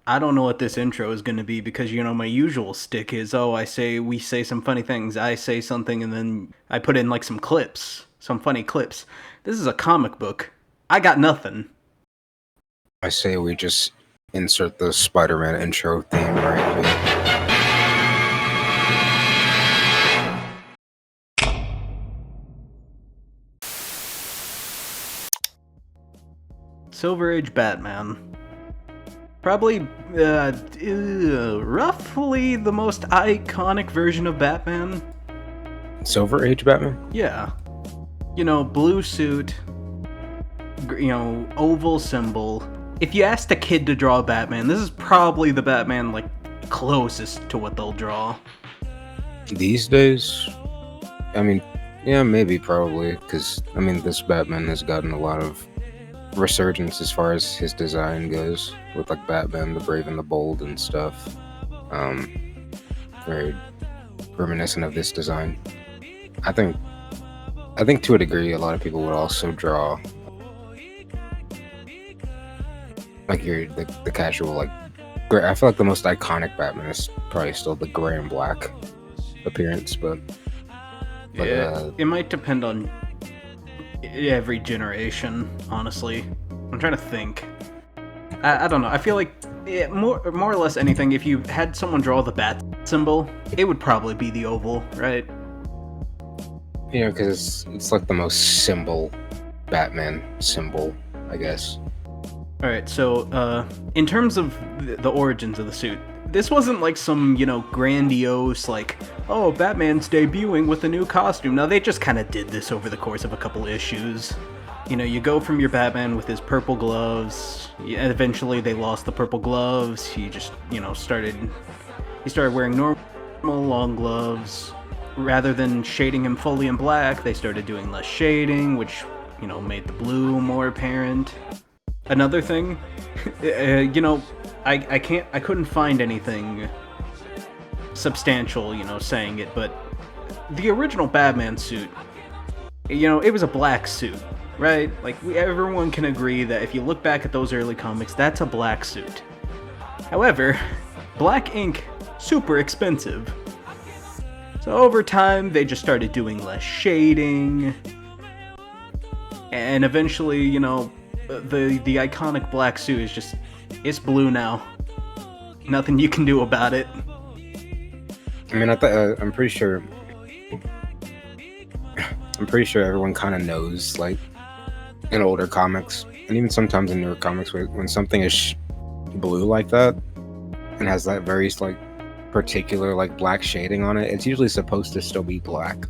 I don't know what this intro is going to be because my usual stick is we say some funny things. I say something and then I put in like some clips, some funny clips. This is a comic book. I got nothing. I say we just insert the Spider-Man intro theme right away. Silver Age Batman. Probably roughly the most iconic version of Batman. Silver Age Batman? Yeah. Blue suit, oval symbol. If you asked a kid to draw Batman, this is probably the Batman, closest to what they'll draw. These days? I mean, yeah, maybe, probably, because, this Batman has gotten a lot of resurgence as far as his design goes, with, Batman, the Brave and the Bold and stuff. Very reminiscent of this design. I think to a degree, a lot of people would also draw the casual gray. I feel like the most iconic Batman is probably still the gray and black appearance, but it might depend on every generation. Honestly, I'm trying to think. I don't know. I feel like more or less anything. If you had someone draw the bat symbol, it would probably be the oval, right? Yeah, because it's like the most symbol Batman symbol, I guess. Alright, so, in terms of the origins of the suit, this wasn't like some, grandiose, Batman's debuting with a new costume. No, they just kind of did this over the course of a couple issues. You go from your Batman with his purple gloves, and eventually they lost the purple gloves, he just, started wearing normal long gloves. Rather than shading him fully in black, they started doing less shading, which, made the blue more apparent. Another thing, I couldn't find anything substantial, saying it, but the original Batman suit, it was a black suit, right? Everyone can agree that if you look back at those early comics, that's a black suit. However, black ink, super expensive. So over time, they just started doing less shading, and eventually, the iconic black suit is just, it's blue now. Nothing you can do about it. I'm pretty sure everyone kind of knows, in older comics, and even sometimes in newer comics, when something is blue like that, and has that very, particular, black shading on it, it's usually supposed to still be black.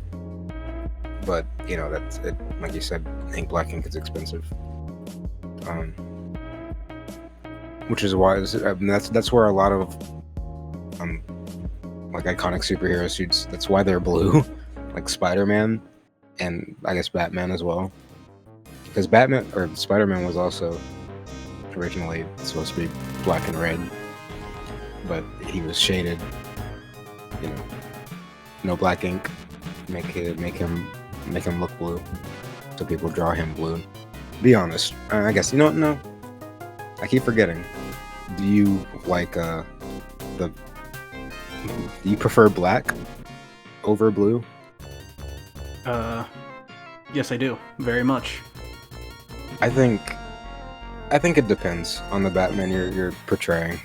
But, that's it. Like you said, black ink is expensive. Which is why that's where a lot of iconic superhero suits, that's why they're blue, like Spider-Man, and I guess Batman as well, because Batman or Spider-Man was also originally supposed to be black and red, but he was shaded, no black ink, make him look blue, so people draw him blue. Be honest, I guess no, I keep forgetting. Do you do you prefer black over blue? Yes, I do, very much. I think it depends on the Batman you're portraying.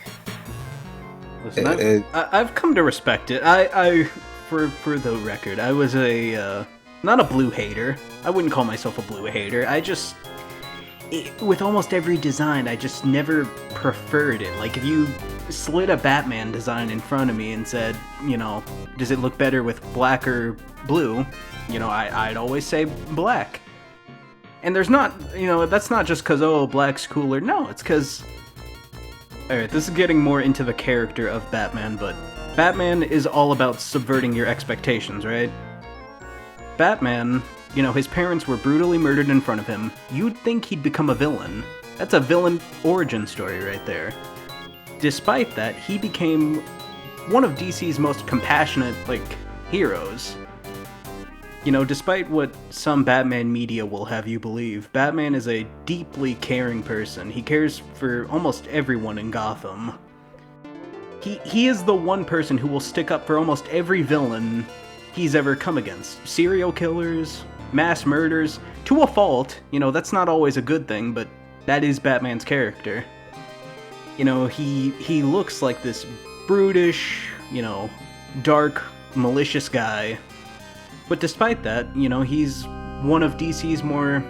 Listen, I've come to respect it. For the record, I was not a blue hater. I wouldn't call myself a blue hater. With almost every design, I just never preferred it. If you slid a Batman design in front of me and said, does it look better with black or blue? I'd always say black. And there's not, that's not just because, black's cooler. No, it's because... Alright, this is getting more into the character of Batman, but Batman is all about subverting your expectations, right? Batman, his parents were brutally murdered in front of him. You'd think he'd become a villain. That's a villain origin story right there. Despite that, he became one of DC's most compassionate, heroes. Despite what some Batman media will have you believe, Batman is a deeply caring person. He cares for almost everyone in Gotham. he is the one person who will stick up for almost every villain he's ever come against. Serial killers, mass murders, to a fault. You know, that's not always a good thing, but that is Batman's character. You know, he looks like this brutish, you know, dark, malicious guy. But despite that, you know, he's one of DC's more,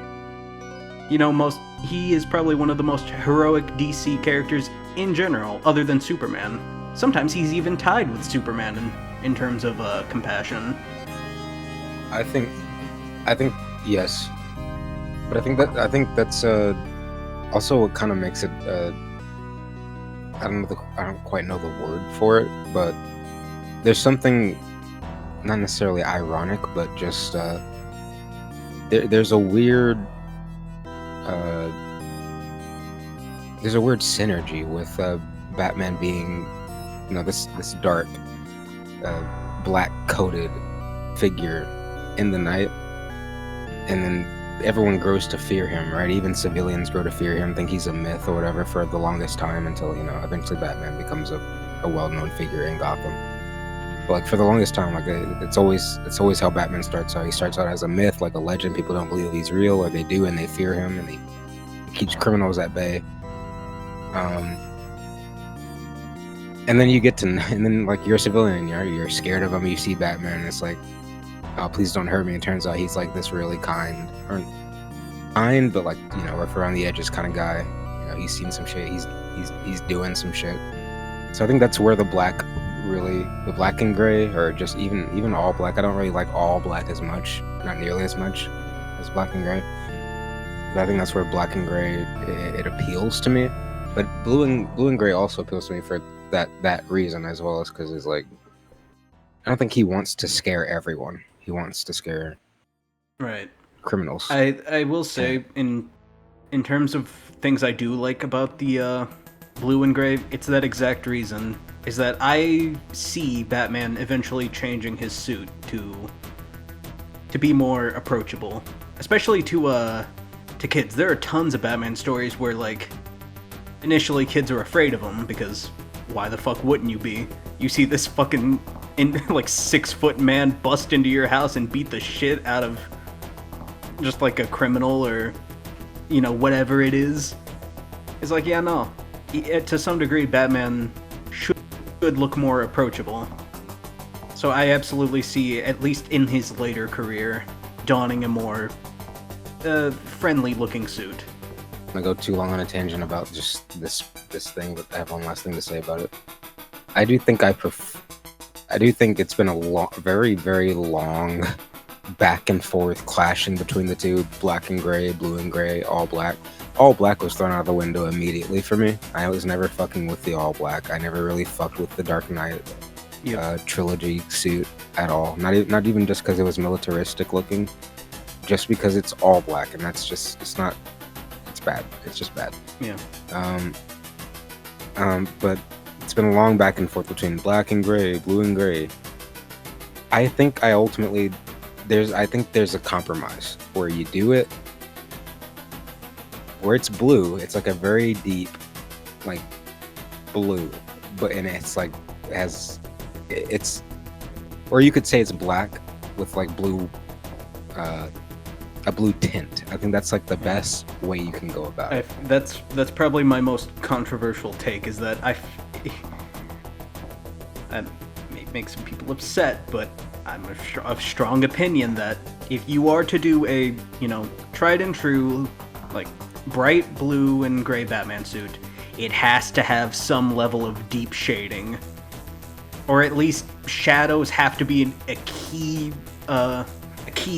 you know, he is probably one of the most heroic DC characters in general, other than Superman. Sometimes he's even tied with Superman in terms of compassion. I think yes, but I think that's also what kind of makes it. I don't quite know the word for it, but there's something not necessarily ironic, but just there's a weird synergy with Batman being, you know, this dark, black coated figure in the night, and then everyone grows to fear him, right? Even civilians grow to fear him, think he's a myth or whatever for the longest time, until, you know, eventually Batman becomes a well-known figure in Gotham. But like for the longest time, like it's always how Batman starts out. He starts out as a myth, like a legend. People don't believe he's real, or they do, and they fear him, and he keeps criminals at bay. And then like you're a civilian, you're scared of him. You see Batman, and it's like, oh, please don't hurt me. It turns out he's like this really kind, but like, you know, rough around the edges kind of guy. You know, he's seen some shit. He's doing some shit. So I think that's where the black and gray, or just even all black. I don't really like all black as much, not nearly as much as black and gray. But I think that's where black and gray it appeals to me. But blue and gray also appeals to me for that reason, as well as because it's like, I don't think he wants to scare everyone. He wants to scare criminals. I will say, in terms of things I do like about the blue and gray, it's that exact reason, is that I see Batman eventually changing his suit to be more approachable, especially to kids. There are tons of Batman stories where, like, initially kids are afraid of him, because why the fuck wouldn't you be? You see this fucking 6-foot man bust into your house and beat the shit out of just like a criminal, or, you know, whatever it is. It's like, yeah, no. To some degree, Batman should look more approachable. So I absolutely see, at least in his later career, donning a more friendly-looking suit. I'm gonna go too long on a tangent about just this thing, but I have one last thing to say about it. I do think it's been a very, very long back and forth clashing between the two, black and gray, blue and gray, all black. All black was thrown out the window immediately for me. I was never fucking with the all black. I never really fucked with the Dark Knight trilogy suit at all. Not even just because it was militaristic looking, just because it's all black, and that's just, it's bad. It's just bad. Yeah. But it's been a long back and forth between black and gray, blue and gray. I think there's a compromise where you do it where it's blue. It's like a very deep, like, blue, and it's like it's, or you could say it's black with like blue, a blue tint. I think that's like the best way you can go about it. That's probably my most controversial take, is that that may make some people upset, but I'm of strong opinion that if you are to do a, you know, tried and true, like, bright blue and gray Batman suit, it has to have some level of deep shading, or at least shadows have to be a key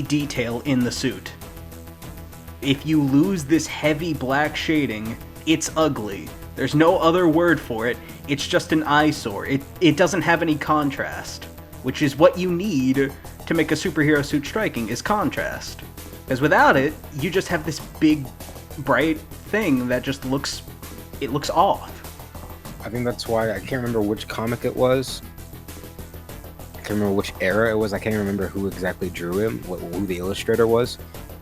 detail in the suit. If you lose this heavy black shading, it's ugly. There's no other word for it. It's just an eyesore. It doesn't have any contrast, which is what you need to make a superhero suit striking, is contrast. Because without it, you just have this big, bright thing that just looks off. I think that's why, I can't remember which comic it was. I can't remember which era it was. I can't remember who exactly drew him, who the illustrator was.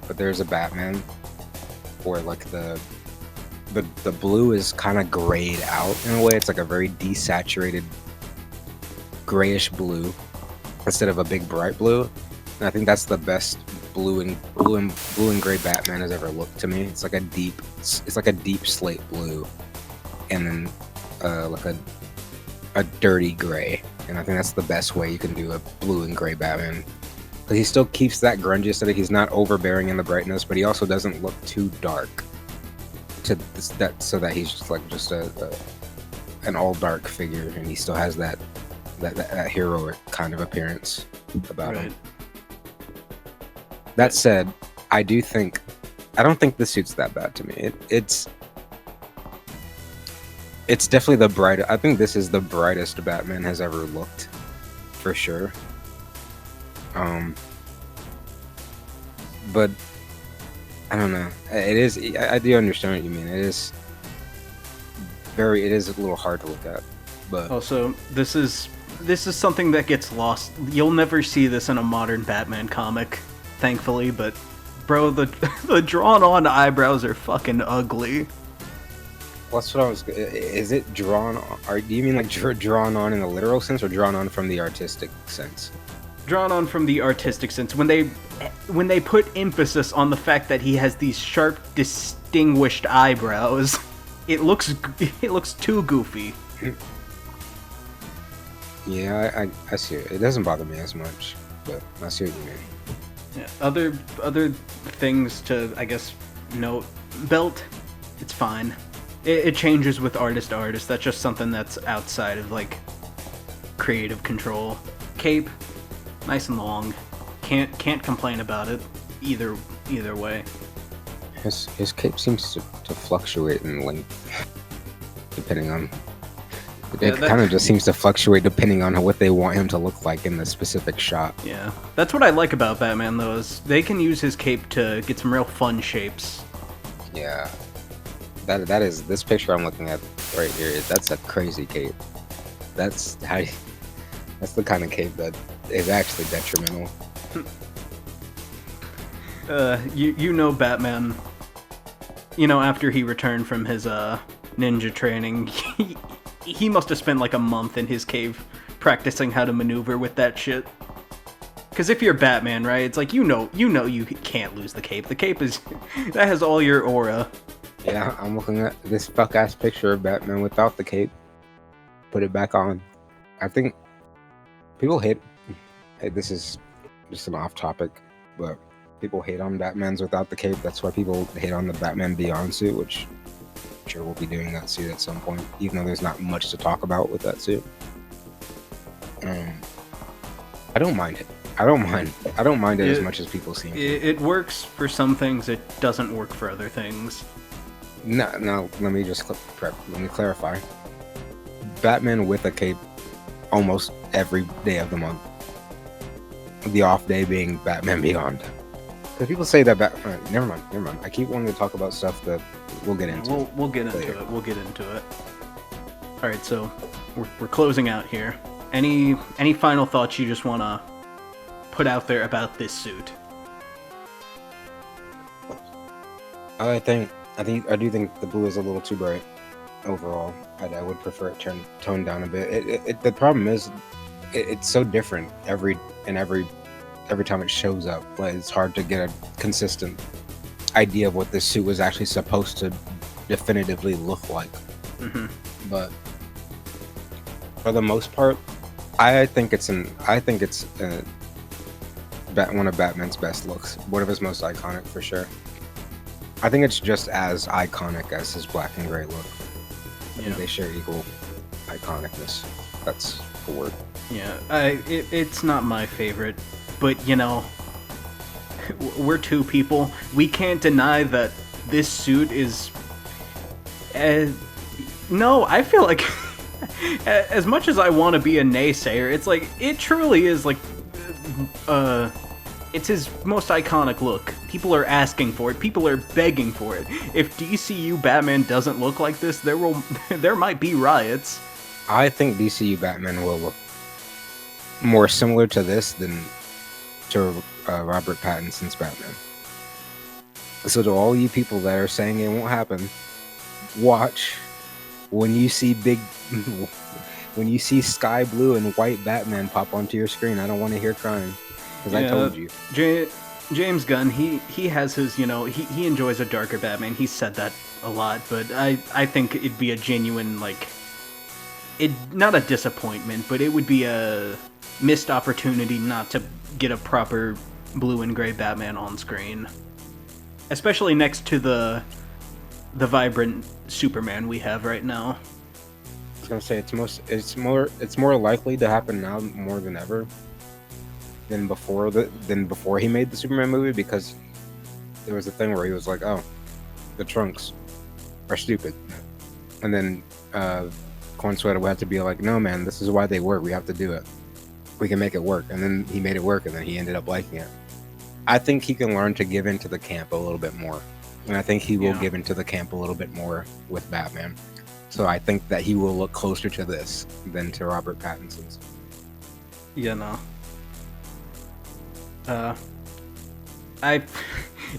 But there's a Batman, or like the the blue is kind of grayed out in a way. It's like a very desaturated grayish blue instead of a big bright blue. And I think that's the best blue and gray Batman has ever looked to me. It's like a deep slate blue, and then like a dirty gray. And I think that's the best way you can do a blue and gray Batman. Because he still keeps that grungy aesthetic. He's not overbearing in the brightness, but he also doesn't look too dark. So that he's just an all dark figure, and he still has that heroic kind of appearance about him. That said, I don't think the suit's that bad to me. It's definitely the brightest. I think this is the brightest Batman has ever looked, for sure. But I don't know. It is. I do understand what you mean. It is a little hard to look at. But also, this is something that gets lost. You'll never see this in a modern Batman comic, thankfully. But bro, the drawn-on eyebrows are fucking ugly. That's what I was. Is it drawn? Do you mean like drawn on in the literal sense, or drawn on from the artistic sense? Drawn on from the artistic sense. When they put emphasis on the fact that he has these sharp, distinguished eyebrows, it looks too goofy. Yeah, I see it. It doesn't bother me as much, but I see what you mean. Yeah. Other things to, I guess, note. Belt, it's fine. It changes with artist to artist. That's just something that's outside of like creative control. Cape, nice and long. Can't complain about it either way. His cape seems to fluctuate in length depending on. It kind of just seems to fluctuate depending on what they want him to look like in the specific shot. Yeah, that's what I like about Batman though, is they can use his cape to get some real fun shapes. Yeah, that is this picture I'm looking at right here. That's a crazy cape. That's the kind of cape that is actually detrimental. You know Batman. You know, after he returned from his ninja training, he must have spent like a month in his cave practicing how to maneuver with that shit. Because if you're Batman, right, it's like you know you can't lose the cape. The cape that has all your aura. Yeah, I'm looking at this fuck ass picture of Batman without the cape. Put it back on. I think people hate. Hey, this is just an off topic, but people hate on Batman's without the cape. That's why people hate on the Batman Beyond suit, which I'm sure we'll be doing that suit at some point, even though there's not much to talk about with that suit. I don't mind it. I don't mind it as much as people seem to. It works for some things. It doesn't work for other things. No. Let me clarify. Batman with a cape almost every day of the month. The off day being Batman Beyond. Because people say that never mind. I keep wanting to talk about stuff that we'll get into. We'll get into later. it. We'll get into it. All right, so we're closing out here. Any final thoughts you just want to put out there about this suit? I do think the blue is a little too bright overall. I would prefer it toned down a bit. The problem is it's so different every time it shows up. Like, it's hard to get a consistent idea of what this suit was actually supposed to definitively look like. Mm-hmm. But for the most part, I think it's one of Batman's best looks. One of his most iconic for sure. I think it's just as iconic as his black and gray look. I think they share equal iconicness. That's the word. Yeah, it's not my favorite, but you know, we're two people. We can't deny that this suit is. No, I feel like as much as I want to be a naysayer, it's like it truly is like. It's his most iconic look. People are asking for it. People are begging for it. If DCU Batman doesn't look like this, there might be riots. I think DCU Batman will look more similar to this than to Robert Pattinson's Batman. So to all you people that are saying it won't happen, watch when you see when you see sky blue and white Batman pop onto your screen. I don't want to hear crying because I told you. James Gunn, he has his, he enjoys a darker Batman. He's said that a lot, but I think it'd be a genuine, like, not a disappointment, but it would be a missed opportunity not to get a proper blue and gray Batman on screen, especially next to the vibrant Superman we have right now. I was gonna say it's more likely to happen now more than ever than before he made the Superman movie, because there was a thing where he was like, "Oh, the trunks are stupid," and then Cornsweater would have to be like, "No, man, this is why they work. We have to do it. We can make it work." And then he made it work, and then he ended up liking it. I think he can learn to give into the camp a little bit more, and I think he will give into the camp a little bit more with Batman. So I think that he will look closer to this than to Robert Pattinson's. Yeah, no.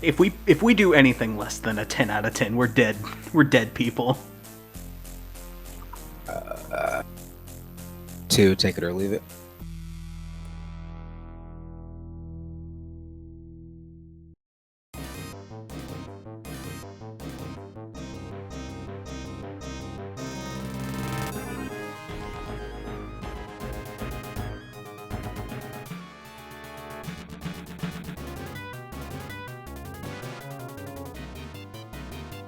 If we do anything less than a 10 out of 10, we're dead. We're dead people. 2, take it or leave it.